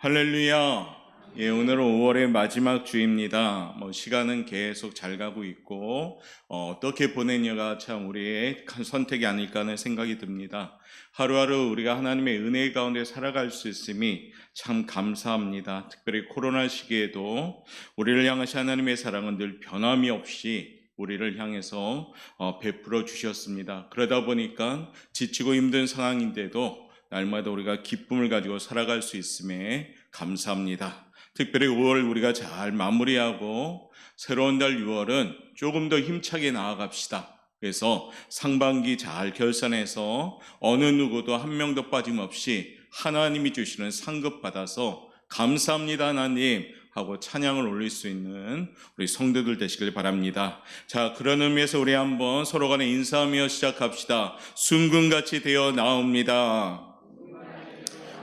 할렐루야. 예, 오늘은 5월의 마지막 주입니다. 시간은 계속 잘 가고 있고, 어떻게 보내냐가 참 우리의 선택이 아닐까 하는 생각이 듭니다. 하루하루 우리가 하나님의 은혜 가운데 살아갈 수 있음이 참 감사합니다. 특별히 코로나 시기에도 우리를 향하신 하나님의 사랑은 늘 변함이 없이 우리를 향해서 베풀어 주셨습니다. 그러다 보니까 지치고 힘든 상황인데도 날마다 우리가 기쁨을 가지고 살아갈 수 있음에 감사합니다. 특별히 5월 우리가 잘 마무리하고 새로운 달 6월은 조금 더 힘차게 나아갑시다. 그래서 상반기 잘 결산해서 어느 누구도 한 명도 빠짐없이 하나님이 주시는 상급 받아서 감사합니다 하나님 하고 찬양을 올릴 수 있는 우리 성도들 되시길 바랍니다. 자, 그런 의미에서 우리 한번 서로 간에 인사하며 시작합시다. 순금같이 되어 나옵니다.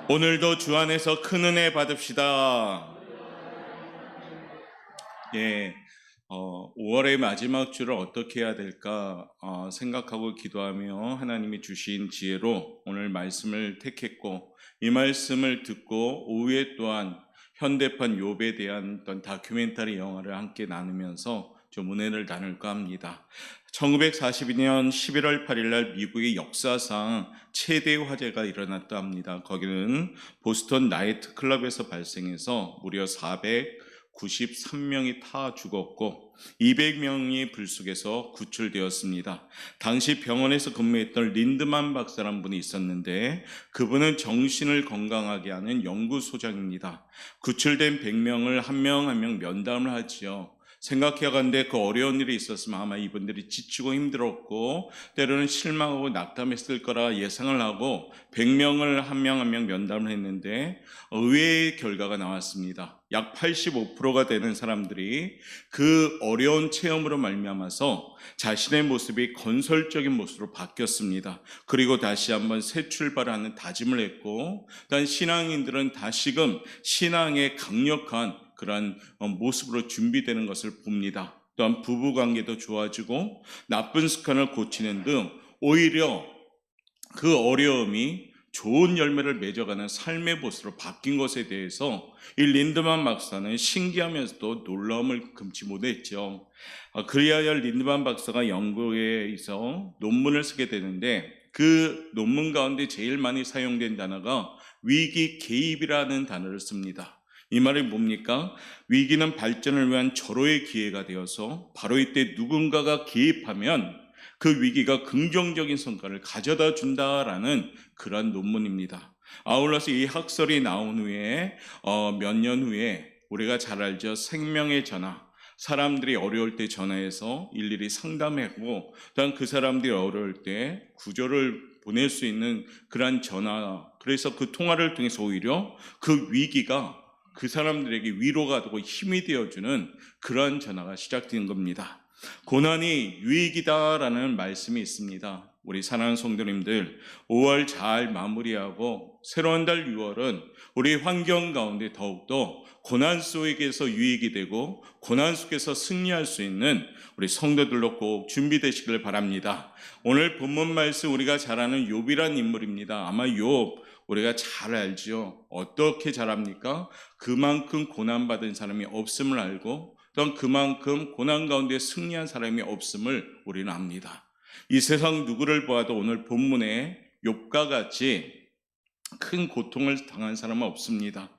오늘도 주 안에서 큰 은혜 받읍시다. 예, 5월의 마지막 주를 어떻게 해야 될까 생각하고 기도하며 하나님이 주신 지혜로 오늘 말씀을 택했고, 이 말씀을 듣고 오후에 또한 현대판 욥에 대한 어떤 다큐멘터리 영화를 함께 나누면서 좀 은혜를 나눌까 합니다. 1942년 11월 8일 날 미국의 역사상 최대 화재가 일어났다 합니다. 거기는 보스턴 나이트 클럽에서 발생해서 무려 493명이 타 죽었고 200명이 불 속에서 구출되었습니다. 당시 병원에서 근무했던 린드만 박사라는 분이 있었는데 그분은 정신을 건강하게 하는 연구소장입니다. 구출된 100명을 한 명 한 명 면담을 하지요. 생각해가는데 그 어려운 일이 있었으면 아마 이분들이 지치고 힘들었고 때로는 실망하고 낙담했을 거라 예상을 하고 100명을 한 명 한 명 면담을 했는데 의외의 결과가 나왔습니다. 약 85%가 되는 사람들이 그 어려운 체험으로 말미암아서 자신의 모습이 건설적인 모습으로 바뀌었습니다. 그리고 다시 한번 새 출발하는 다짐을 했고, 단 신앙인들은 다시금 신앙의 강력한 그러한 모습으로 준비되는 것을 봅니다. 또한 부부관계도 좋아지고 나쁜 습관을 고치는 등 오히려 그 어려움이 좋은 열매를 맺어가는 삶의 모습으로 바뀐 것에 대해서 이 린드만 박사는 신기하면서도 놀라움을 금치 못했죠. 그리하여 린드만 박사가 연구에서 논문을 쓰게 되는데 그 논문 가운데 제일 많이 사용된 단어가 위기 개입이라는 단어를 씁니다. 이 말이 뭡니까? 위기는 발전을 위한 절호의 기회가 되어서 바로 이때 누군가가 개입하면 그 위기가 긍정적인 성과를 가져다 준다라는 그런 논문입니다. 아울러서 이 학설이 나온 후에 몇 년 후에 우리가 잘 알죠. 생명의 전화. 사람들이 어려울 때 전화해서 일일이 상담하고 또한 그 사람들이 어려울 때 구조를 보낼 수 있는 그런 전화. 그래서 그 통화를 통해서 오히려 그 위기가 그 사람들에게 위로가 되고 힘이 되어주는 그러한 전화가 시작된 겁니다. 고난이 유익이다라는 말씀이 있습니다. 우리 사랑하는 성도님들, 5월 잘 마무리하고 새로운 달 6월은 우리 환경 가운데 더욱더 고난 속에서 유익이 되고 고난 속에서 승리할 수 있는 우리 성도들로 꼭 준비되시길 바랍니다. 오늘 본문 말씀 우리가 잘 아는 욥이란 인물입니다. 아마 욥 우리가 잘 알죠. 어떻게 잘 압니까? 그만큼 고난받은 사람이 없음을 알고 또한 그만큼 고난 가운데 승리한 사람이 없음을 우리는 압니다. 이 세상 누구를 보아도 오늘 본문에 욥과 같이 큰 고통을 당한 사람은 없습니다.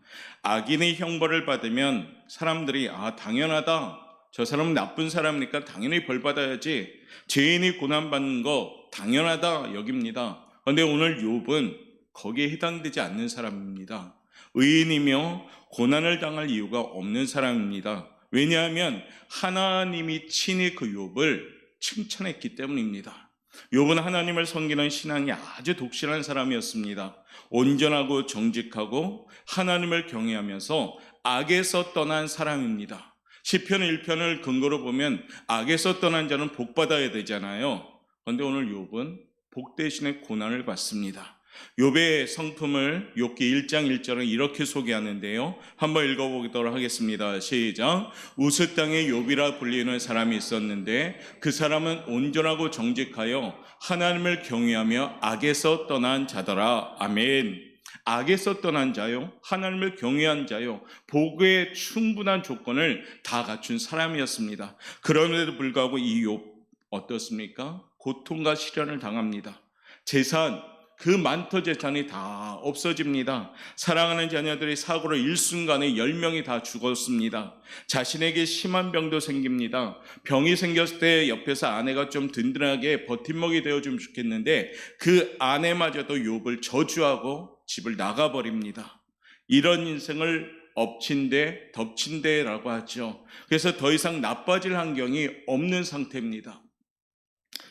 악인의 형벌을 받으면 사람들이 당연하다. 저 사람은 나쁜 사람이니까 당연히 벌 받아야지. 죄인이 고난받는 거 당연하다 여깁니다. 그런데 오늘 욥은 거기에 해당되지 않는 사람입니다. 의인이며 고난을 당할 이유가 없는 사람입니다. 왜냐하면 하나님이 친히 그 욥을 칭찬했기 때문입니다. 욥은 하나님을 섬기는 신앙이 아주 독실한 사람이었습니다. 온전하고 정직하고 하나님을 경외하면서 악에서 떠난 사람입니다. 시편 1편을 근거로 보면 악에서 떠난 자는 복 받아야 되잖아요. 그런데 오늘 욥은 복 대신에 고난을 받습니다. 욥의 성품을 욥기 1장 1절은 이렇게 소개하는데요. 한번 읽어보도록 하겠습니다. 시작. 우스 땅에 욥이라 불리는 사람이 있었는데 그 사람은 온전하고 정직하여 하나님을 경외하며 악에서 떠난 자더라. 아멘. 악에서 떠난 자요, 하나님을 경외한 자요, 복의 충분한 조건을 다 갖춘 사람이었습니다. 그럼에도 불구하고 이 욥 어떻습니까? 고통과 시련을 당합니다. 재산, 그 많던 재산이 다 없어집니다. 사랑하는 자녀들이 사고로 일순간에 10명이 다 죽었습니다. 자신에게 심한 병도 생깁니다. 병이 생겼을 때 옆에서 아내가 좀 든든하게 버팀목이 되어주면 좋겠는데 그 아내마저도 욥을 저주하고 집을 나가버립니다. 이런 인생을 엎친데 덮친데라고 하죠. 그래서 더 이상 나빠질 환경이 없는 상태입니다.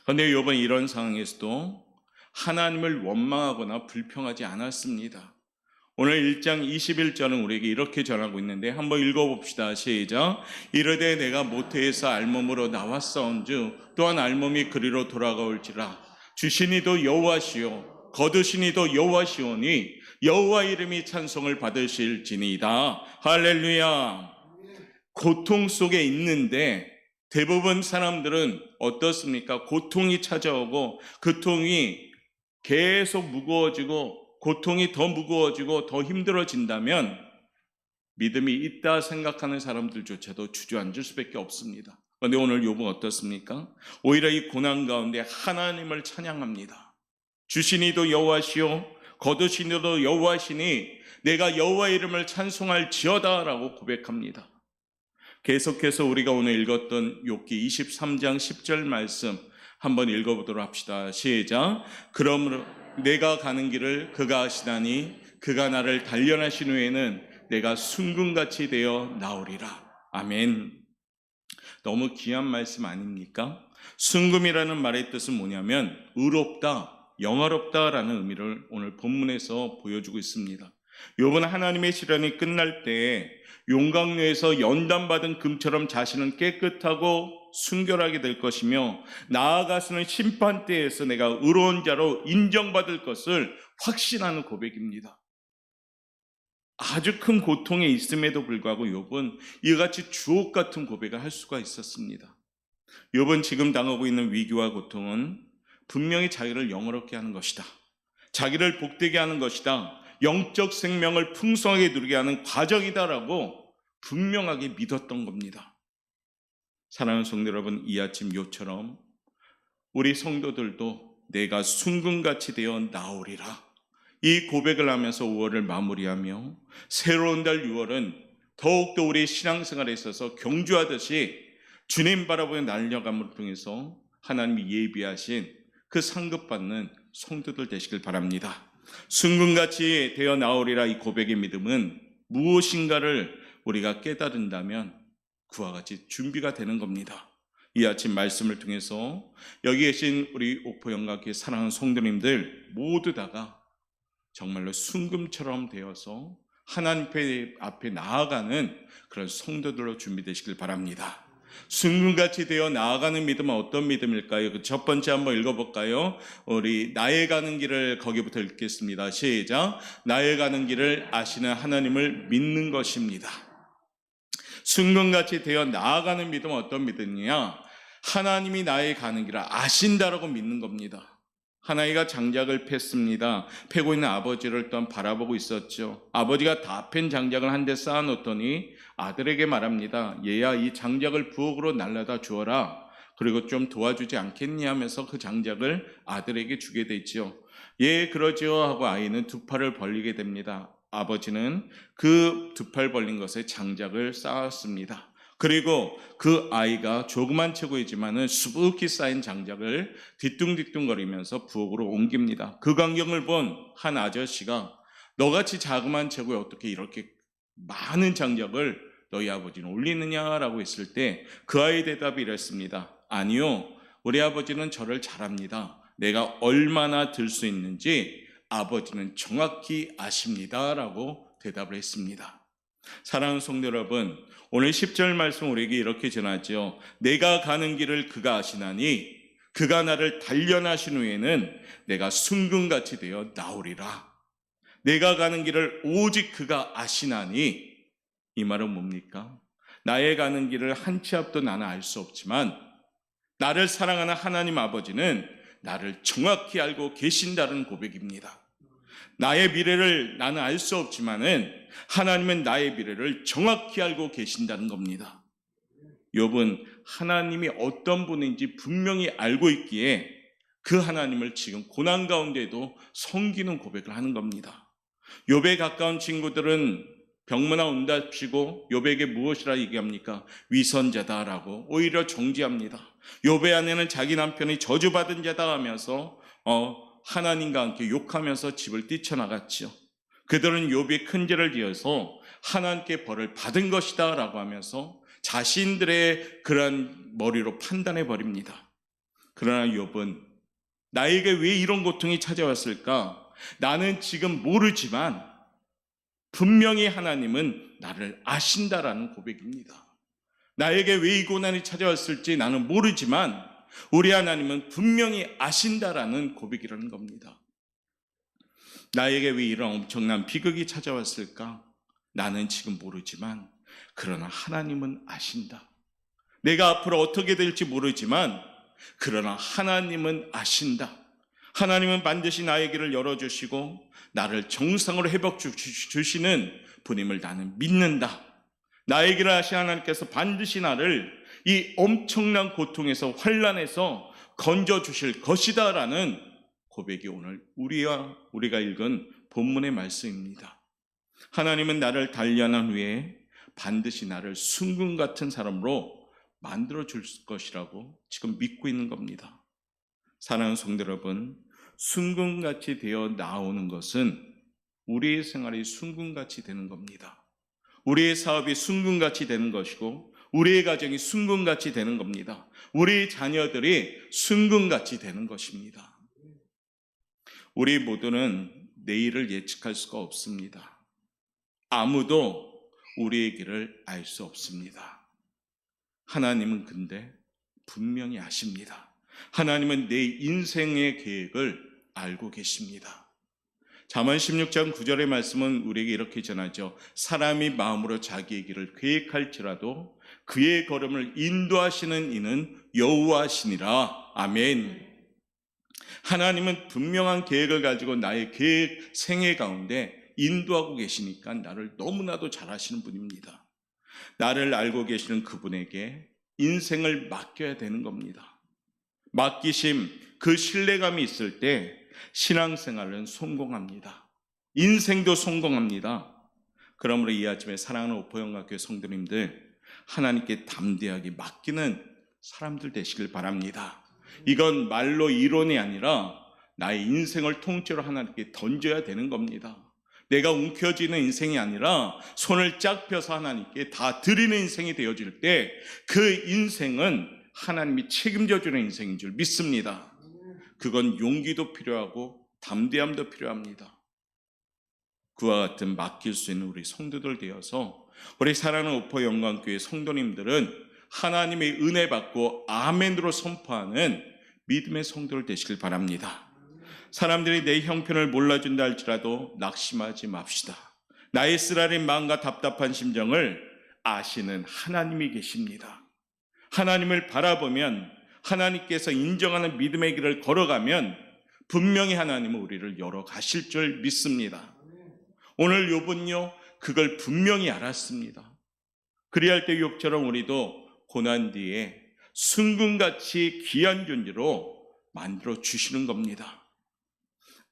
그런데 욥은 이런 상황에서도 하나님을 원망하거나 불평하지 않았습니다. 오늘 1장 21절은 우리에게 이렇게 전하고 있는데 한번 읽어봅시다. 시작. 이르되 내가 모태에서 알몸으로 나왔사온즉 또한 알몸이 그리로 돌아가올지라. 주시니도 여호와시요 거두시니도 여호와시오니 여호와 이름이 찬송을 받으실지니이다. 할렐루야. 고통 속에 있는데 대부분 사람들은 어떻습니까? 고통이 찾아오고 그 고통이 계속 무거워지고 고통이 더 무거워지고 더 힘들어진다면 믿음이 있다 생각하는 사람들조차도 주저앉을 수밖에 없습니다. 그런데 오늘 욥은 어떻습니까? 오히려 이 고난 가운데 하나님을 찬양합니다. 주시니도 여호와시요 거두시니도 여호와시니 내가 여호와 이름을 찬송할지어다 라고 고백합니다. 계속해서 우리가 오늘 읽었던 욥기 23장 10절 말씀 한번 읽어보도록 합시다. 시작. 그러므로 내가 가는 길을 그가 아시나니 그가 나를 단련하신 후에는 내가 순금같이 되어 나오리라. 아멘. 너무 귀한 말씀 아닙니까? 순금이라는 말의 뜻은 뭐냐면 의롭다, 영화롭다라는 의미를 오늘 본문에서 보여주고 있습니다. 욥은 하나님의 시련이 끝날 때에 용광로에서 연단받은 금처럼 자신은 깨끗하고 순결하게 될 것이며 나아가서는 심판대에서 내가 의로운 자로 인정받을 것을 확신하는 고백입니다. 아주 큰 고통에 있음에도 불구하고 욥은 이같이 주옥 같은 고백을 할 수가 있었습니다. 욥은 지금 당하고 있는 위기와 고통은 분명히 자기를 영화롭게 하는 것이다. 자기를 복되게 하는 것이다. 영적 생명을 풍성하게 누리게 하는 과정이다라고 분명하게 믿었던 겁니다. 사랑하는 성도 여러분, 이 아침 욥처럼 우리 성도들도 내가 순금같이 되어 나오리라 이 고백을 하면서 5월을 마무리하며 새로운 달 6월은 더욱더 우리 신앙생활에 있어서 경주하듯이 주님 바라보며 날려감을 통해서 하나님이 예비하신 그 상급받는 성도들 되시길 바랍니다. 순금같이 되어 나오리라 이 고백의 믿음은 무엇인가를 우리가 깨달은다면 그와 같이 준비가 되는 겁니다. 이 아침 말씀을 통해서 여기 계신 우리 옥포영각교회 사랑하는 성도님들 모두 다가 정말로 순금처럼 되어서 하나님 앞에 나아가는 그런 성도들로 준비되시길 바랍니다. 순금같이 되어 나아가는 믿음은 어떤 믿음일까요? 그 첫 번째 한번 읽어볼까요? 우리 나의 가는 길을 거기부터 읽겠습니다. 시작. 나의 가는 길을 아시는 하나님을 믿는 것입니다. 순금같이 되어 나아가는 믿음은 어떤 믿음이냐? 하나님이 나의 가는 길을 아신다라고 믿는 겁니다. 하나이가 장작을 팼습니다. 패고 있는 아버지를 또한 바라보고 있었죠. 아버지가 다 팬 장작을 한 대 쌓아놓더니 아들에게 말합니다. 얘야, 이 장작을 부엌으로 날라다 주어라. 그리고 좀 도와주지 않겠니 하면서 그 장작을 아들에게 주게 되죠. 예, 그러지요 하고 아이는 두 팔을 벌리게 됩니다. 아버지는 그 두 팔 벌린 것에 장작을 쌓았습니다. 그리고 그 아이가 조그만 체구이지만은 수북히 쌓인 장작을 뒤뚱뒤뚱거리면서 부엌으로 옮깁니다. 그 광경을 본 한 아저씨가 너같이 자그만 체구에 어떻게 이렇게 많은 장작을 너희 아버지는 올리느냐라고 했을 때 그 아이의 대답이 이랬습니다. 아니요, 우리 아버지는 저를 잘 압니다. 내가 얼마나 들 수 있는지 아버지는 정확히 아십니다 라고 대답을 했습니다. 사랑하는 성도 여러분, 오늘 10절 말씀 우리에게 이렇게 전하죠. 내가 가는 길을 그가 아시나니 그가 나를 단련하신 후에는 내가 순금같이 되어 나오리라. 내가 가는 길을 오직 그가 아시나니, 이 말은 뭡니까? 나의 가는 길을 한 치 앞도 나는 알 수 없지만 나를 사랑하는 하나님 아버지는 나를 정확히 알고 계신다는 고백입니다. 나의 미래를 나는 알 수 없지만은 하나님은 나의 미래를 정확히 알고 계신다는 겁니다. 욥은 하나님이 어떤 분인지 분명히 알고 있기에 그 하나님을 지금 고난 가운데도 섬기는 고백을 하는 겁니다. 욥에 가까운 친구들은 병문안 온답시고 욥에게 무엇이라 얘기합니까? 위선자다라고 오히려 정죄합니다. 욥의 아내는 자기 남편이 저주받은 자다 하면서 하나님과 함께 욕하면서 집을 뛰쳐나갔죠. 그들은 욥이 큰 죄를 지어서 하나님께 벌을 받은 것이다 라고 하면서 자신들의 그런 머리로 판단해 버립니다. 그러나 욥은 나에게 왜 이런 고통이 찾아왔을까? 나는 지금 모르지만 분명히 하나님은 나를 아신다라는 고백입니다. 나에게 왜 이 고난이 찾아왔을지 나는 모르지만 우리 하나님은 분명히 아신다라는 고백이라는 겁니다. 나에게 왜 이런 엄청난 비극이 찾아왔을까? 나는 지금 모르지만 그러나 하나님은 아신다. 내가 앞으로 어떻게 될지 모르지만 그러나 하나님은 아신다. 하나님은 반드시 나의 길을 열어주시고 나를 정상으로 회복주시는 분임을 나는 믿는다. 나의 길을 아신 하나님께서 반드시 나를 이 엄청난 고통에서 환난에서 건져주실 것이다 라는 고백이 오늘 우리가 읽은 본문의 말씀입니다. 하나님은 나를 단련한 후에 반드시 나를 순금 같은 사람으로 만들어줄 것이라고 지금 믿고 있는 겁니다. 사랑하는 성도 여러분, 순금같이 되어 나오는 것은 우리의 생활이 순금같이 되는 겁니다. 우리의 사업이 순금같이 되는 것이고 우리의 가정이 순금같이 되는 겁니다. 우리 자녀들이 순금같이 되는 것입니다. 우리 모두는 내일을 예측할 수가 없습니다. 아무도 우리의 길을 알 수 없습니다. 하나님은 근데 분명히 아십니다. 하나님은 내 인생의 계획을 알고 계십니다. 잠언 16장 9절의 말씀은 우리에게 이렇게 전하죠. 사람이 마음으로 자기의 길을 계획할지라도 그의 걸음을 인도하시는 이는 여호와시니라. 아멘. 하나님은 분명한 계획을 가지고 나의 계획 생애 가운데 인도하고 계시니까 나를 너무나도 잘 아시는 분입니다. 나를 알고 계시는 그분에게 인생을 맡겨야 되는 겁니다. 맡기심, 그 신뢰감이 있을 때 신앙생활은 성공합니다. 인생도 성공합니다. 그러므로 이 아침에 사랑하는 오포영학교 성도님들, 하나님께 담대하게 맡기는 사람들 되시길 바랍니다. 이건 말로 이론이 아니라 나의 인생을 통째로 하나님께 던져야 되는 겁니다. 내가 움켜쥐는 인생이 아니라 손을 쫙 펴서 하나님께 다 드리는 인생이 되어질 때 그 인생은 하나님이 책임져주는 인생인 줄 믿습니다. 그건 용기도 필요하고 담대함도 필요합니다. 그와 같은 맡길 수 있는 우리 성도들 되어서 우리 사랑하는 오포 영광교회 성도님들은 하나님의 은혜 받고 아멘으로 선포하는 믿음의 성도들 되시길 바랍니다. 사람들이 내 형편을 몰라준다 할지라도 낙심하지 맙시다. 나의 쓰라린 마음과 답답한 심정을 아시는 하나님이 계십니다. 하나님을 바라보면, 하나님께서 인정하는 믿음의 길을 걸어가면 분명히 하나님은 우리를 열어가실 줄 믿습니다. 오늘 욥은요 그걸 분명히 알았습니다. 그리할 때 욥처럼 우리도 고난 뒤에 순금같이 귀한 존재로 만들어 주시는 겁니다.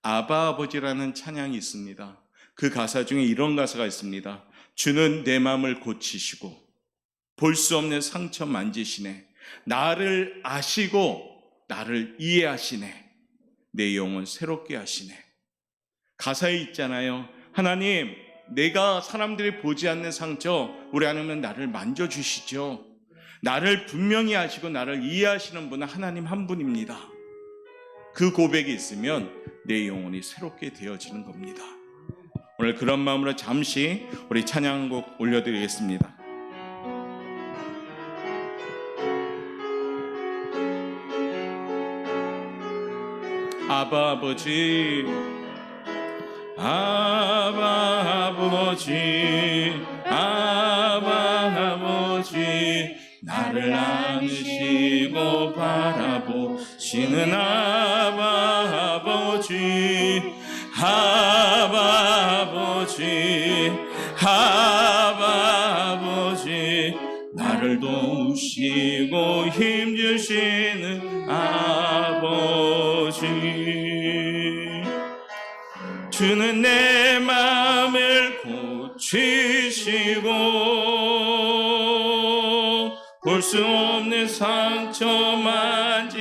아바 아버지라는 찬양이 있습니다. 그 가사 중에 이런 가사가 있습니다. 주는 내 마음을 고치시고 볼 수 없는 상처 만지시네. 나를 아시고 나를 이해하시네. 내 영혼 새롭게 하시네. 가사에 있잖아요. 하나님, 내가 사람들이 보지 않는 상처 우리 하나님은 나를 만져주시죠. 나를 분명히 아시고 나를 이해하시는 분은 하나님 한 분입니다. 그 고백이 있으면 내 영혼이 새롭게 되어지는 겁니다. 오늘 그런 마음으로 잠시 우리 찬양곡 올려드리겠습니다. 아바 아버지, 아바 아버지, 아바 아버지, 나를 안으시고 바라보시는 아바 아버지, 아바 아바 아버지 나를 도우시고 힘주시는 아버지 주는 내 마음을 고치시고 볼 수 없는 상처 만지시네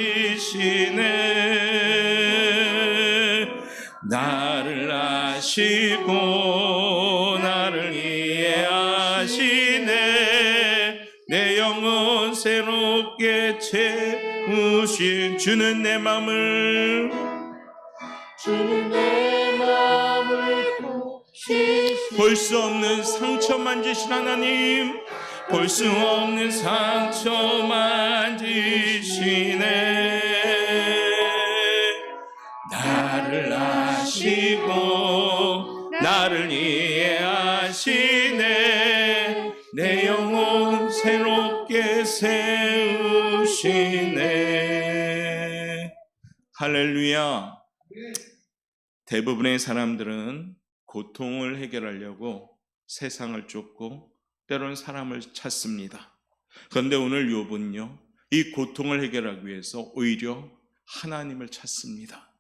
나를 아시고 나를 이해하시네 내 영혼 새롭게 채우신 주는 내 마음을 고치시고 볼 수 없는 상처 만지신 하나님 볼 수 없는 상처 만지시네 나를 아시고 나를 이해하시네 내 영혼 새롭게 세우시네 할렐루야 대부분의 사람들은 고통을 해결하려고 세상을 쫓고 때로는 사람을 찾습니다. 그런데 오늘 욥은요, 이 고통을 해결하기 위해서 오히려 하나님을 찾습니다.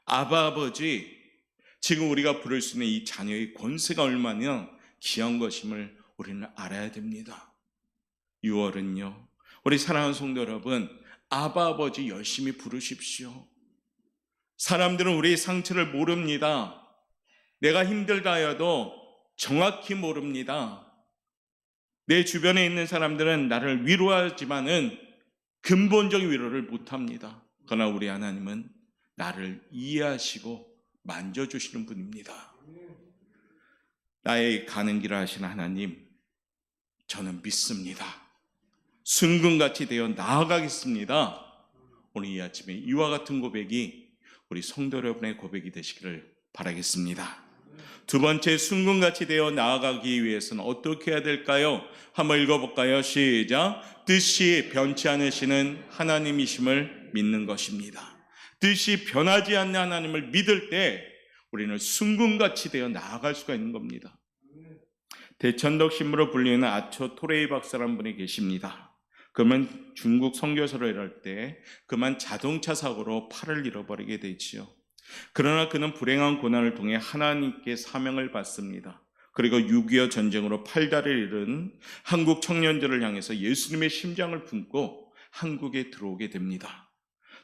아바 아버지, 지금 우리가 부를 수 있는 이 자녀의 권세가 얼마나 귀한 것임을 우리는 알아야 됩니다. 6월은요, 우리 사랑하는 성도 여러분, 아바 아버지 열심히 부르십시오. 사람들은 우리의 상처를 모릅니다. 내가 힘들다 하여도 정확히 모릅니다. 내 주변에 있는 사람들은 나를 위로하지만은 근본적인 위로를 못합니다. 그러나 우리 하나님은 나를 이해하시고 만져주시는 분입니다. 나의 가는 길을 하시는 하나님, 저는 믿습니다. 순금같이 되어 나아가겠습니다. 오늘 이 아침에 이와 같은 고백이 우리 성도 여러분의 고백이 되시기를 바라겠습니다. 두 번째, 순금같이 되어 나아가기 위해서는 어떻게 해야 될까요? 한번 읽어볼까요? 시작. 뜻이 변치 않으시는 하나님이심을 믿는 것입니다. 뜻이 변하지 않는 하나님을 믿을 때 우리는 순금같이 되어 나아갈 수가 있는 겁니다. 대천덕 신부로 불리는 아초 토레이 박사라는 분이 계십니다. 그러면 중국 선교사를 일할 때 그만 자동차 사고로 팔을 잃어버리게 되지요. 그러나 그는 불행한 고난을 통해 하나님께 사명을 받습니다. 그리고 6.25 전쟁으로 팔다리를 잃은 한국 청년들을 향해서 예수님의 심장을 품고 한국에 들어오게 됩니다.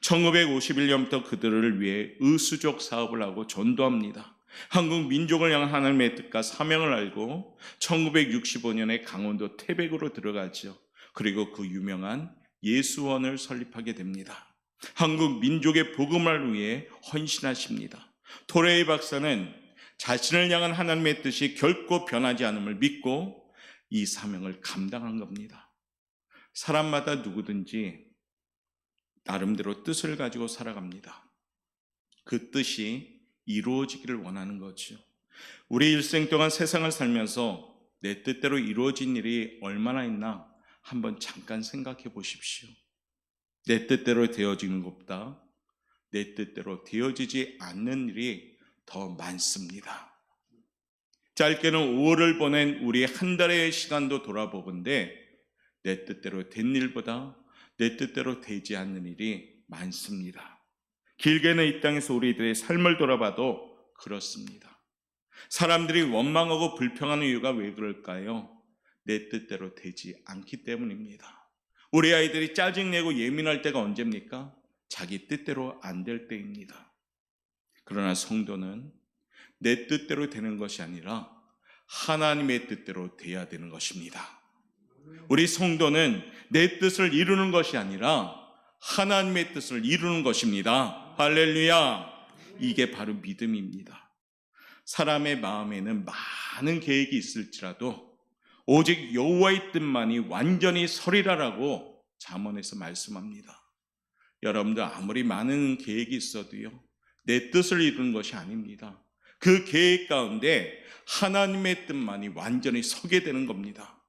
1951년부터 그들을 위해 의수족 사업을 하고 전도합니다. 한국 민족을 향한 하나님의 뜻과 사명을 알고 1965년에 강원도 태백으로 들어가죠. 그리고 그 유명한 예수원을 설립하게 됩니다. 한국 민족의 복음을 위해 헌신하십니다. 토레이 박사는 자신을 향한 하나님의 뜻이 결코 변하지 않음을 믿고 이 사명을 감당한 겁니다. 사람마다 누구든지 나름대로 뜻을 가지고 살아갑니다. 그 뜻이 이루어지기를 원하는 거죠. 우리 일생 동안 세상을 살면서 내 뜻대로 이루어진 일이 얼마나 있나 한번 잠깐 생각해 보십시오. 내 뜻대로 되어지는 것보다 내 뜻대로 되어지지 않는 일이 더 많습니다. 짧게는 5월을 보낸 우리 한 달의 시간도 돌아보건대 내 뜻대로 된 일보다 내 뜻대로 되지 않는 일이 많습니다. 길게는 이 땅에서 우리들의 삶을 돌아봐도 그렇습니다. 사람들이 원망하고 불평하는 이유가 왜 그럴까요? 내 뜻대로 되지 않기 때문입니다. 우리 아이들이 짜증내고 예민할 때가 언제입니까? 자기 뜻대로 안 될 때입니다. 그러나 성도는 내 뜻대로 되는 것이 아니라 하나님의 뜻대로 돼야 되는 것입니다. 우리 성도는 내 뜻을 이루는 것이 아니라 하나님의 뜻을 이루는 것입니다. 할렐루야! 이게 바로 믿음입니다. 사람의 마음에는 많은 계획이 있을지라도 오직 여호와의 뜻만이 완전히 서리라라고 잠언에서 말씀합니다. 여러분들 아무리 많은 계획이 있어도요, 내 뜻을 이루는 것이 아닙니다. 그 계획 가운데 하나님의 뜻만이 완전히 서게 되는 겁니다.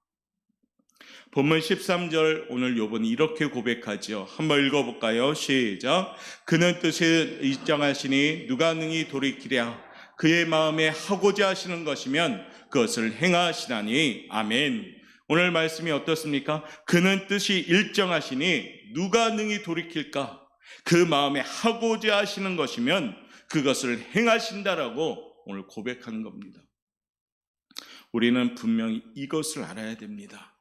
본문 13절 오늘 욥은 이렇게 고백하죠. 한번 읽어볼까요? 시작. 그는 뜻을 일정하시니 누가 능히 돌이키랴. 그의 마음에 하고자 하시는 것이면 그것을 행하시나니. 아멘. 오늘 말씀이 어떻습니까? 그는 뜻이 일정하시니 누가 능히 돌이킬까? 그 마음에 하고자 하시는 것이면 그것을 행하신다라고 오늘 고백하는 겁니다. 우리는 분명히 이것을 알아야 됩니다.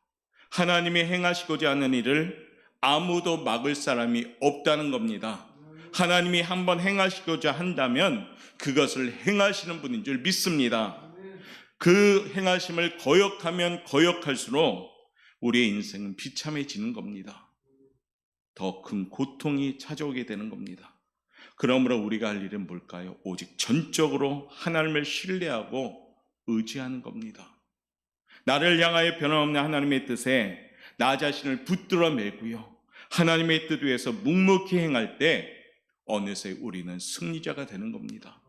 하나님이 행하시고자 하는 일을 아무도 막을 사람이 없다는 겁니다. 하나님이 한번 행하시고자 한다면 그것을 행하시는 분인 줄 믿습니다. 그 행하심을 거역하면 거역할수록 우리의 인생은 비참해지는 겁니다. 더 큰 고통이 찾아오게 되는 겁니다. 그러므로 우리가 할 일은 뭘까요? 오직 전적으로 하나님을 신뢰하고 의지하는 겁니다. 나를 향하여 변함없는 하나님의 뜻에 나 자신을 붙들어 매고요, 하나님의 뜻 위에서 묵묵히 행할 때 어느새 우리는 승리자가 되는 겁니다.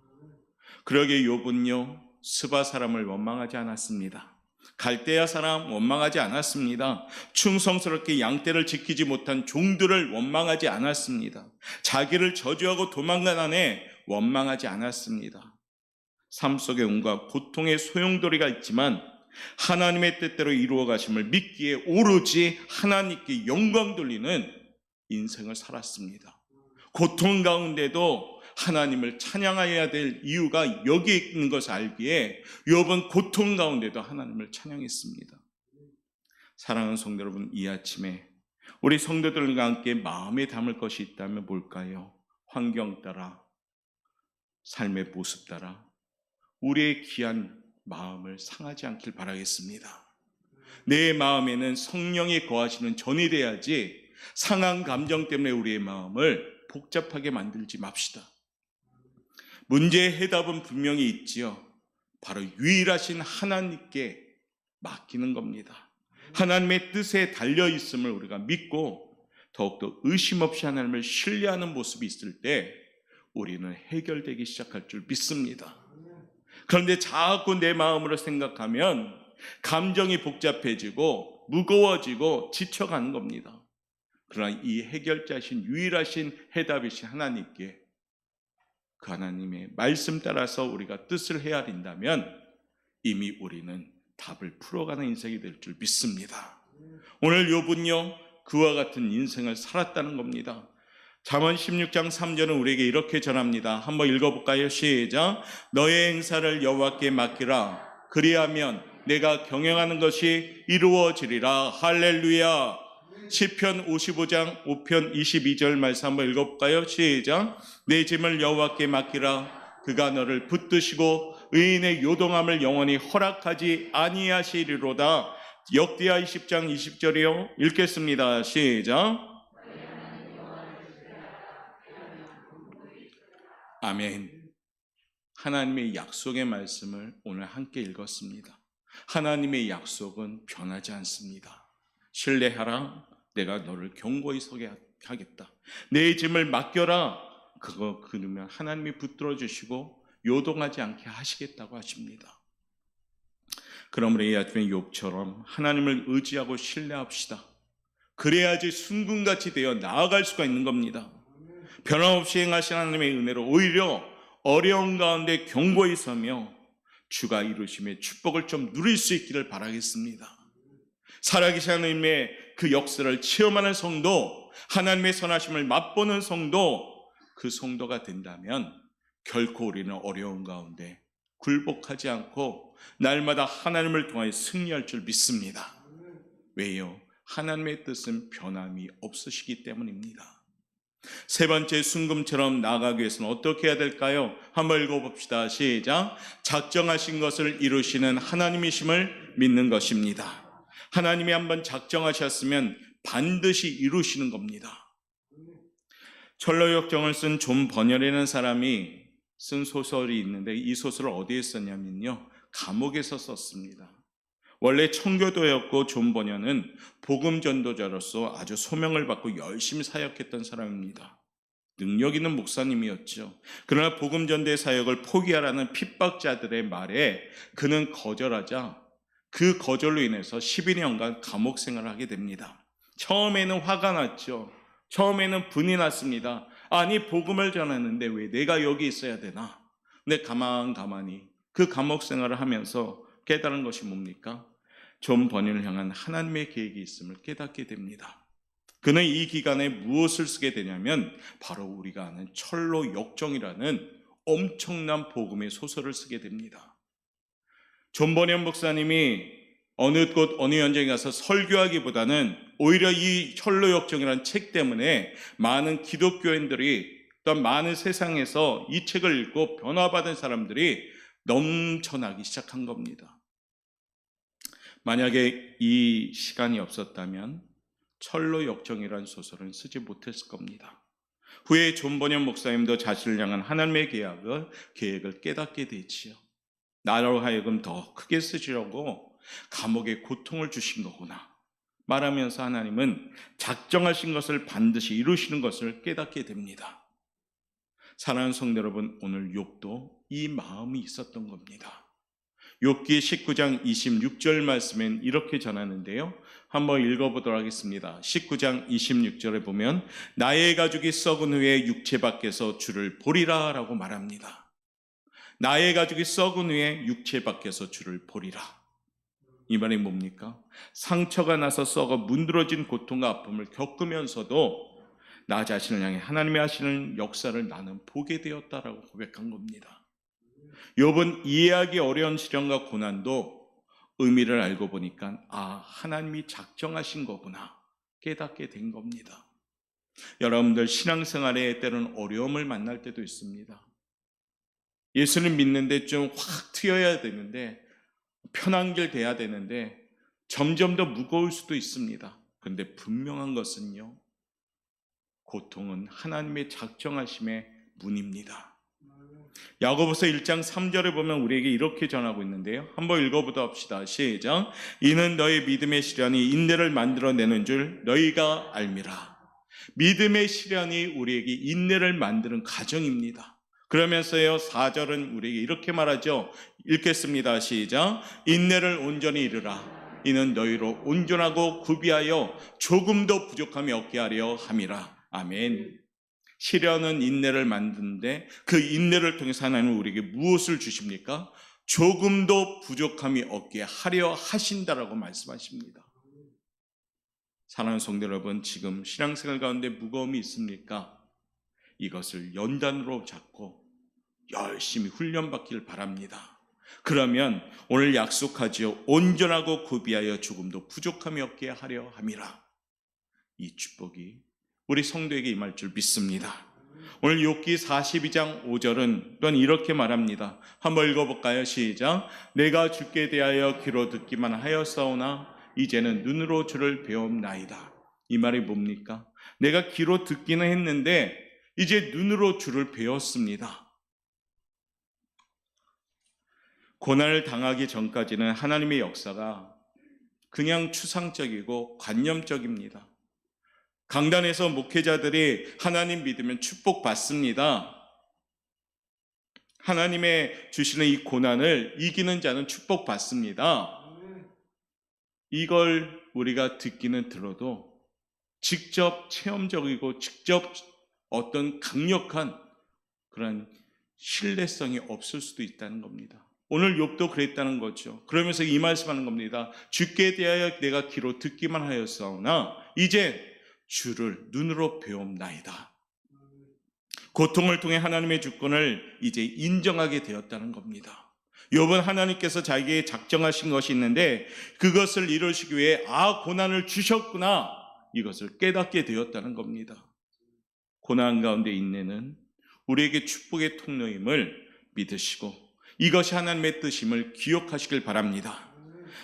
그러기에 욥은요, 스바 사람을 원망하지 않았습니다. 갈대아 사람 원망하지 않았습니다. 충성스럽게 양떼를 지키지 못한 종들을 원망하지 않았습니다. 자기를 저주하고 도망간 아내 원망하지 않았습니다. 삶 속에 온갖 고통의 소용돌이가 있지만 하나님의 뜻대로 이루어 가심을 믿기에 오로지 하나님께 영광 돌리는 인생을 살았습니다. 고통 가운데도 하나님을 찬양해야 될 이유가 여기에 있는 것을 알기에 욥은 고통 가운데도 하나님을 찬양했습니다. 사랑하는 성도 여러분, 이 아침에 우리 성도들과 함께 마음에 담을 것이 있다면 뭘까요? 환경 따라, 삶의 모습 따라 우리의 귀한 마음을 상하지 않길 바라겠습니다. 내 마음에는 성령이 거하시는 전이 돼야지 상한 감정 때문에 우리의 마음을 복잡하게 만들지 맙시다. 문제의 해답은 분명히 있지요. 바로 유일하신 하나님께 맡기는 겁니다. 하나님의 뜻에 달려있음을 우리가 믿고 더욱더 의심 없이 하나님을 신뢰하는 모습이 있을 때 우리는 해결되기 시작할 줄 믿습니다. 그런데 자꾸 내 마음으로 생각하면 감정이 복잡해지고 무거워지고 지쳐가는 겁니다. 그러나 이 해결자신 유일하신 해답이신 하나님께, 그 하나님의 말씀 따라서 우리가 뜻을 헤아린다면 이미 우리는 답을 풀어가는 인생이 될 줄 믿습니다. 오늘 욥은요, 그와 같은 인생을 살았다는 겁니다. 잠언 16장 3절은 우리에게 이렇게 전합니다. 한번 읽어볼까요? 시작. 너의 행사를 여호와께 맡기라. 그리하면 내가 경영하는 것이 이루어지리라. 할렐루야. 시편 55장 5편 22절 말씀 한번 읽어볼까요? 시작. 내 짐을 여호와께 맡기라. 그가 너를 붙드시고 의인의 요동함을 영원히 허락하지 아니하시리로다. 역대하 20장 20절이요. 읽겠습니다. 시작. 아멘. 하나님의 약속의 말씀을 오늘 함께 읽었습니다. 하나님의 약속은 변하지 않습니다. 신뢰하라. 내가 너를 견고히 서게 하겠다. 내 짐을 맡겨라. 그러면 하나님이 붙들어 주시고 요동하지 않게 하시겠다고 하십니다. 그러므로 이 아침에 욥처럼 하나님을 의지하고 신뢰합시다. 그래야지 순금같이 되어 나아갈 수가 있는 겁니다. 변함없이 행하신 하나님의 은혜로 오히려 어려운 가운데 견고히 서며 주가 이루심의 축복을 좀 누릴 수 있기를 바라겠습니다. 살아계신 하나님의 그 역사를 체험하는 성도, 하나님의 선하심을 맛보는 성도, 그 성도가 된다면 결코 우리는 어려운 가운데 굴복하지 않고 날마다 하나님을 통하여 승리할 줄 믿습니다. 왜요? 하나님의 뜻은 변함이 없으시기 때문입니다. 세 번째, 순금처럼 나아가기 위해서는 어떻게 해야 될까요? 한번 읽어봅시다. 시작. 작정하신 것을 이루시는 하나님이심을 믿는 것입니다. 하나님이 한번 작정하셨으면 반드시 이루시는 겁니다. 철로역정을 쓴 존 버녀라는 사람이 쓴 소설이 있는데 이 소설을 어디에 썼냐면요, 감옥에서 썼습니다. 원래 청교도였고 존 버녀는 복음 전도자로서 아주 소명을 받고 열심히 사역했던 사람입니다. 능력 있는 목사님이었죠. 그러나 복음 전도의 사역을 포기하라는 핍박자들의 말에 그는 거절하자 그 거절로 인해서 12년간 감옥 생활을 하게 됩니다. 처음에는 화가 났죠. 처음에는 분이 났습니다. 아니, 복음을 전했는데 왜 내가 여기 있어야 되나? 근데 가만히 그 감옥 생활을 하면서 깨달은 것이 뭡니까? 존 버니를 향한 하나님의 계획이 있음을 깨닫게 됩니다. 그는 이 기간에 무엇을 쓰게 되냐면 바로 우리가 아는 철로 역정이라는 엄청난 복음의 소설을 쓰게 됩니다. 존 버니언 목사님이 어느 곳 어느 현장에 가서 설교하기보다는 오히려 이 철로 역정이라는 책 때문에 많은 기독교인들이 또한 많은 세상에서 이 책을 읽고 변화받은 사람들이 넘쳐나기 시작한 겁니다. 만약에 이 시간이 없었다면 철로 역정이라는 소설은 쓰지 못했을 겁니다. 후에 존 버니언 목사님도 자신을 향한 하나님의 계획을 깨닫게 되지요. 나로 하여금 더 크게 쓰시려고 감옥에 고통을 주신 거구나 말하면서 하나님은 작정하신 것을 반드시 이루시는 것을 깨닫게 됩니다. 사랑하는 성도 여러분, 오늘 욥도 이 마음이 있었던 겁니다. 욥기 19장 26절 말씀엔 이렇게 전하는데요. 한번 읽어보도록 하겠습니다. 19장 26절에 보면 나의 가죽이 썩은 후에 육체 밖에서 주를 보리라 라고 말합니다. 나의 가죽이 썩은 후에 육체 밖에서 주를 보리라. 이 말이 뭡니까? 상처가 나서 썩어 문드러진 고통과 아픔을 겪으면서도 나 자신을 향해 하나님이 하시는 역사를 나는 보게 되었다라고 고백한 겁니다. 욥은 이해하기 어려운 시련과 고난도 의미를 알고 보니까 하나님이 작정하신 거구나 깨닫게 된 겁니다. 여러분들 신앙생활에 때로는 어려움을 만날 때도 있습니다. 예수를 믿는데 좀 확 트여야 되는데 편한 길 돼야 되는데 점점 더 무거울 수도 있습니다. 그런데 분명한 것은요, 고통은 하나님의 작정하심의 문입니다. 야고보서 1장 3절에 보면 우리에게 이렇게 전하고 있는데요. 한번 읽어보도록 합시다. 시작. 이는 너희 믿음의 시련이 인내를 만들어내는 줄 너희가 알미라. 믿음의 시련이 우리에게 인내를 만드는 과정입니다. 그러면서요 4절은 우리에게 이렇게 말하죠. 읽겠습니다. 시작. 인내를 온전히 이루라. 이는 너희로 온전하고 구비하여 조금도 부족함이 없게 하려 함이라. 아멘. 시련은 인내를 만드는데 그 인내를 통해서 하나님은 우리에게 무엇을 주십니까? 조금도 부족함이 없게 하려 하신다라고 말씀하십니다. 사랑하는 성도 여러분, 지금 신앙생활 가운데 무거움이 있습니까? 이것을 연단으로 잡고 열심히 훈련받기를 바랍니다. 그러면 오늘 약속하지요. 온전하고 구비하여 조금도 부족함이 없게 하려 함이라. 이 축복이 우리 성도에게 임할 줄 믿습니다. 오늘 욥기 42장 5절은 또한 이렇게 말합니다. 한번 읽어볼까요? 시작. 내가 주께 대하여 귀로 듣기만 하였사오나 이제는 눈으로 주를 배움나이다. 이 말이 뭡니까? 내가 귀로 듣기는 했는데 이제 눈으로 주를 배웠습니다. 고난을 당하기 전까지는 하나님의 역사가 그냥 추상적이고 관념적입니다. 강단에서 목회자들이 하나님 믿으면 축복받습니다. 하나님의 주시는 이 고난을 이기는 자는 축복받습니다. 이걸 우리가 듣기는 들어도 직접 체험적이고 직접 어떤 강력한 그런 신뢰성이 없을 수도 있다는 겁니다. 오늘 욥도 그랬다는 거죠. 그러면서 이 말씀하는 겁니다. 주께 대하여 내가 귀로 듣기만 하였사오나 이제 주를 눈으로 배움나이다. 고통을 통해 하나님의 주권을 이제 인정하게 되었다는 겁니다. 욥은 하나님께서 자기에게 작정하신 것이 있는데 그것을 이루시기 위해 고난을 주셨구나, 이것을 깨닫게 되었다는 겁니다. 고난 가운데 인내는 우리에게 축복의 통로임을 믿으시고 이것이 하나님의 뜻임을 기억하시길 바랍니다.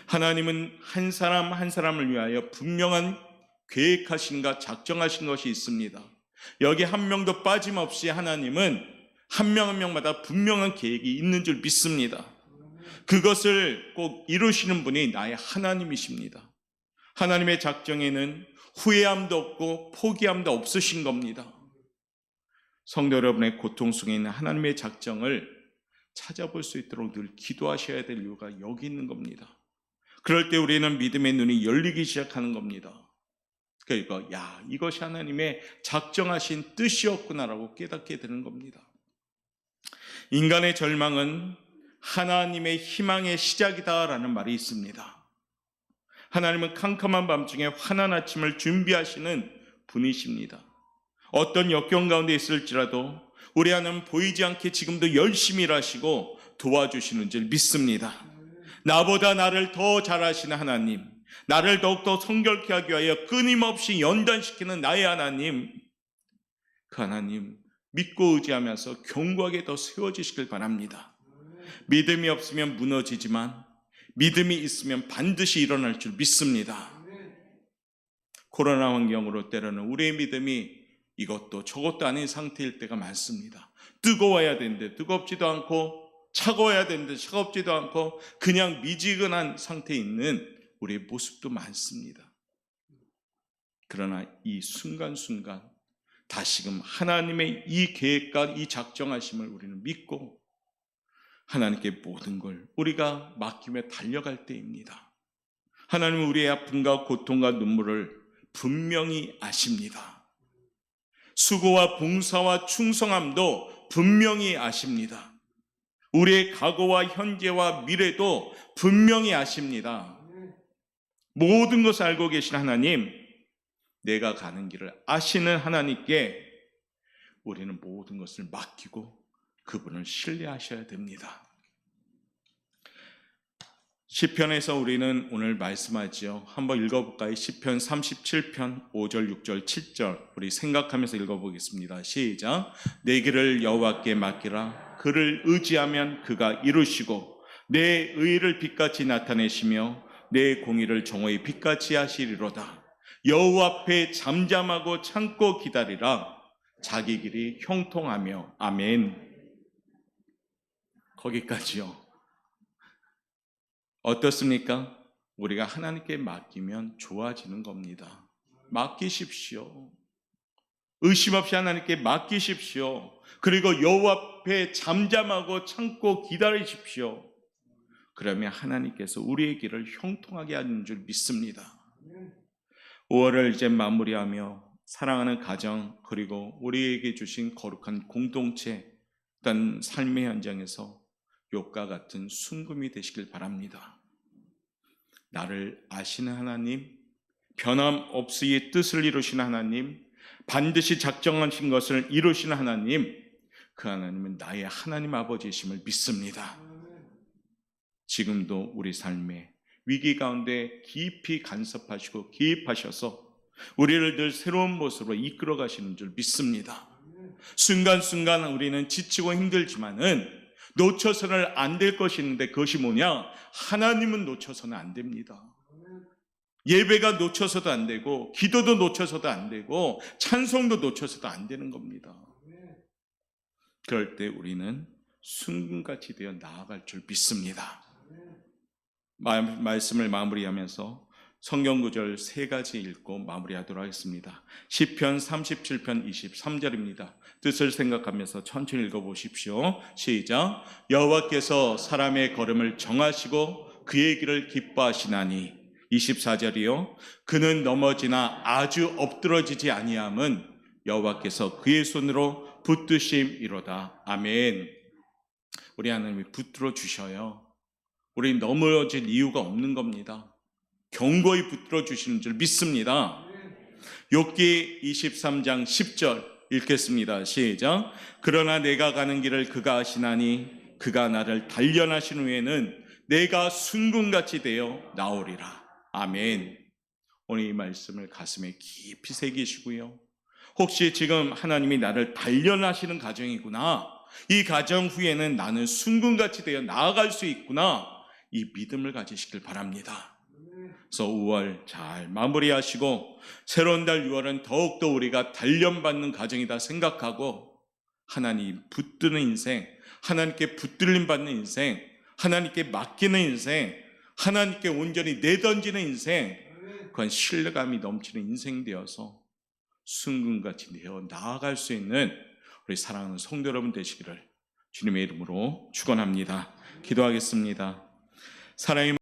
하나님은 한 사람 한 사람을 위하여 분명한 계획하신가 작정하신 것이 있습니다. 여기 한 명도 빠짐없이 하나님은 한 명 한 명마다 분명한 계획이 있는 줄 믿습니다. 그것을 꼭 이루시는 분이 나의 하나님이십니다. 하나님의 작정에는 후회함도 없고 포기함도 없으신 겁니다. 성도 여러분의 고통 속에 있는 하나님의 작정을 찾아볼 수 있도록 늘 기도하셔야 될 이유가 여기 있는 겁니다. 그럴 때 우리는 믿음의 눈이 열리기 시작하는 겁니다. 그러니까 이것이 하나님의 작정하신 뜻이었구나라고 깨닫게 되는 겁니다. 인간의 절망은 하나님의 희망의 시작이다라는 말이 있습니다. 하나님은 캄캄한 밤중에 환한 아침을 준비하시는 분이십니다. 어떤 역경 가운데 있을지라도 우리 하나님은 보이지 않게 지금도 열심히 일하시고 도와주시는 줄 믿습니다. 나보다 나를 더 잘하시는 하나님, 나를 더욱더 성결케 하기 위하여 끊임없이 연단시키는 나의 하나님, 그 하나님 믿고 의지하면서 견고하게 더 세워지시길 바랍니다. 믿음이 없으면 무너지지만 믿음이 있으면 반드시 일어날 줄 믿습니다. 코로나 환경으로 때로는 우리의 믿음이 이것도 저것도 아닌 상태일 때가 많습니다. 뜨거워야 되는데 뜨겁지도 않고, 차가워야 되는데 차갑지도 않고, 그냥 미지근한 상태에 있는 우리의 모습도 많습니다. 그러나 이 순간순간 다시금 하나님의 이 계획과 이 작정하심을 우리는 믿고 하나님께 모든 걸 우리가 맡기며 달려갈 때입니다. 하나님은 우리의 아픔과 고통과 눈물을 분명히 아십니다. 수고와 봉사와 충성함도 분명히 아십니다. 우리의 과거와 현재와 미래도 분명히 아십니다. 모든 것을 알고 계신 하나님, 내가 가는 길을 아시는 하나님께 우리는 모든 것을 맡기고 그분을 신뢰하셔야 됩니다. 시편에서 우리는 오늘 말씀하지요. 한번 읽어볼까요? 시편 37편 5절, 6절, 7절 우리 생각하면서 읽어보겠습니다. 시작. 내 길을 여호와께 맡기라. 그를 의지하면 그가 이루시고 내 의를 빛같이 나타내시며 내 공의를 정오의 빛같이 하시리로다. 여호와 앞에 잠잠하고 참고 기다리라. 자기 길이 형통하며. 아멘. 거기까지요. 어떻습니까? 우리가 하나님께 맡기면 좋아지는 겁니다. 맡기십시오. 의심 없이 하나님께 맡기십시오. 그리고 여호와 앞에 잠잠하고 참고 기다리십시오. 그러면 하나님께서 우리의 길을 형통하게 하는 줄 믿습니다. 5월을 이제 마무리하며 사랑하는 가정, 그리고 우리에게 주신 거룩한 공동체, 어떤 삶의 현장에서 욥과 같은 순금이 되시길 바랍니다. 나를 아시는 하나님, 변함없이 뜻을 이루시는 하나님, 반드시 작정하신 것을 이루시는 하나님, 그 하나님은 나의 하나님 아버지이심을 믿습니다. 지금도 우리 삶에 위기 가운데 깊이 간섭하시고 개입하셔서 우리를 늘 새로운 모습으로 이끌어 가시는 줄 믿습니다. 순간순간 우리는 지치고 힘들지만은 놓쳐서는 안 될 것이 있는데 그것이 뭐냐? 하나님은 놓쳐서는 안 됩니다. 예배가 놓쳐서도 안 되고, 기도도 놓쳐서도 안 되고, 찬송도 놓쳐서도 안 되는 겁니다. 그럴 때 우리는 순금같이 되어 나아갈 줄 믿습니다. 말씀을 마무리하면서 성경 구절 3가지 읽고 마무리하도록 하겠습니다. 시편 37편 23절입니다. 뜻을 생각하면서 천천히 읽어보십시오. 시작. 여호와께서 사람의 걸음을 정하시고 그의 길을 기뻐하시나니. 24절이요. 그는 넘어지나 아주 엎드러지지 아니함은 여호와께서 그의 손으로 붙드심이로다. 아멘. 우리 하나님이 붙들어 주셔요. 우리 넘어질 이유가 없는 겁니다. 견고히 붙들어 주시는 줄 믿습니다. 욥기 23장 10절 읽겠습니다. 시작. 그러나 내가 가는 길을 그가 아시나니 그가 나를 단련하신 후에는 내가 순금같이 되어 나오리라. 아멘. 오늘 이 말씀을 가슴에 깊이 새기시고요. 혹시 지금 하나님이 나를 단련하시는 가정이구나, 이 가정 후에는 나는 순금같이 되어 나아갈 수 있구나, 이 믿음을 가지시길 바랍니다. 그래서 5월 잘 마무리하시고 새로운 달 6월은 더욱더 우리가 단련받는 가정이다 생각하고 하나님 붙드는 인생, 하나님께 붙들림 받는 인생, 하나님께 맡기는 인생, 하나님께 온전히 내던지는 인생, 그건 신뢰감이 넘치는 인생 되어서 순금같이 되어 나아갈 수 있는 우리 사랑하는 성도 여러분 되시기를 주님의 이름으로 축원합니다. 기도하겠습니다. 사랑의